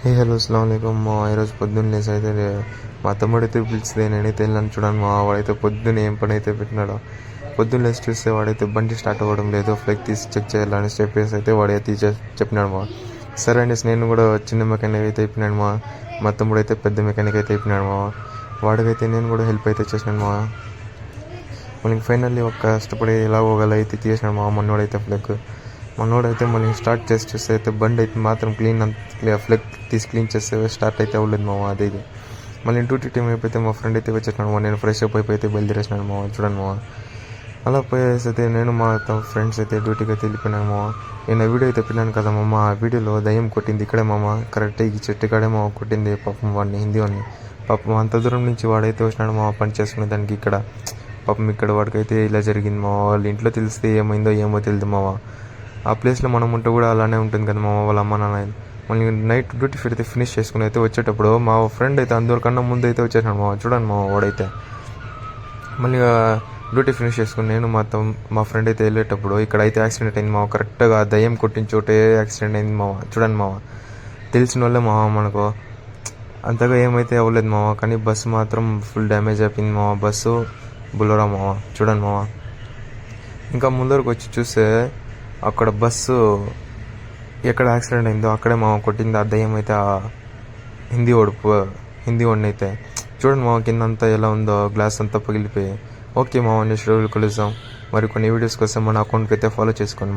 Hello అస్సలాముఅలైకుం మా ఈరోజు పొద్దున్న లేసి అయితే మా తమ్ముడైతే పిలిచితే నేనైతే వెళ్ళాను చూడండి. మా వాడైతే పొద్దున్న ఏం పని అయితే పెట్టినాడో. పొద్దున్న లేచి చూస్తే వాడైతే బండి స్టార్ట్ అవ్వడం లేదు, ఫ్లైక్ తీసి చెక్ చేయాలని చెప్పేసి అయితే వాడైతే చెప్పినాడు మా. సరే అండి, నేను కూడా చిన్న మెకానిక్ అయితే అయిపోయినాడు మా తమ్ముడు అయితే పెద్ద మెకానిక్ అయితే అయిపోయినాడు వాడికైతే నేను కూడా హెల్ప్ అయితే చేసినాను మళ్ళీ ఫైనల్లీ ఒక కష్టపడి ఎలా పోగల అయితే తీసినాడు మనోడైతే మనోడైతే మళ్ళీ స్టార్ట్ చేసి చూస్తే అయితే బండి అయితే మాత్రం ఫ్లెక్ తీసి క్లీన్ చేస్తే స్టార్ట్ అయితే అవ్వలేదు అది మళ్ళీ డ్యూటీ టైం అయిపోతే మా ఫ్రెండ్ అయితే వచ్చేసినాడు నేను ఫ్రెష్ అప్ అయిపోతే బయలుదేరేసినాడు చూడండి అలా పోయేసి అయితే నేను మా ఫ్రెండ్స్ అయితే డ్యూటీకి అయితే వెళ్ళిపోయినాము. నేను వీడియో అయితే పెట్టినాను కదా ఆ వీడియోలో దయ్యం కొట్టింది ఇక్కడే కరెక్ట్ ఈ చెట్టు కాడే కొట్టింది పాపం వాడిని, హిందీ వాడిని. పాపం అంత దూరం నుంచి వాడైతే వచ్చినాడు పని చేసుకునే దానికి ఇక్కడ. పాపం ఇక్కడ వాడికైతే ఇలా జరిగింది వాళ్ళ ఇంట్లో తెలిస్తే ఏమైందో ఏమో తెలియదు ఆ ప్లేస్లో మనం ఉంటే కూడా అలానే ఉంటుంది కదా వాళ్ళ అమ్మ నాన్న. మళ్ళీ నైట్ డ్యూటీ అయితే ఫినిష్ చేసుకుని అయితే వచ్చేటప్పుడు మా ఫ్రెండ్ అయితే అందరికన్నా ముందు అయితే వచ్చేసాడు చూడండి వాడైతే. మళ్ళీ డ్యూటీ ఫినిష్ చేసుకుని నేను మా ఫ్రెండ్ అయితే వెళ్ళేటప్పుడు ఇక్కడ అయితే యాక్సిడెంట్ అయింది కరెక్ట్గా దయ్యం కొట్టిన చోటే యాక్సిడెంట్ అయింది చూడండి తెలిసిన వాళ్ళే మనకు అంతగా ఏమైతే అవ్వలేదు కానీ బస్సు మాత్రం ఫుల్ డ్యామేజ్ అయిపోయింది బస్సు బుల్లరా చూడండి ఇంకా ముందరకు వచ్చి చూస్తే అక్కడ బస్సు ఎక్కడ యాక్సిడెంట్ అయిందో అక్కడే కొట్టింది ఆ దయ్యం అయితే హిందీ వాడిని అయితే. చూడండి కిందంతా ఎలా ఉందో, గ్లాస్ అంతా పగిలిపోయి. ఓకే నెక్స్ట్ రోజులు కలుద్దాం. మరి కొన్ని వీడియోస్ కోసం మన అకౌంట్కి అయితే ఫాలో చేసుకోండి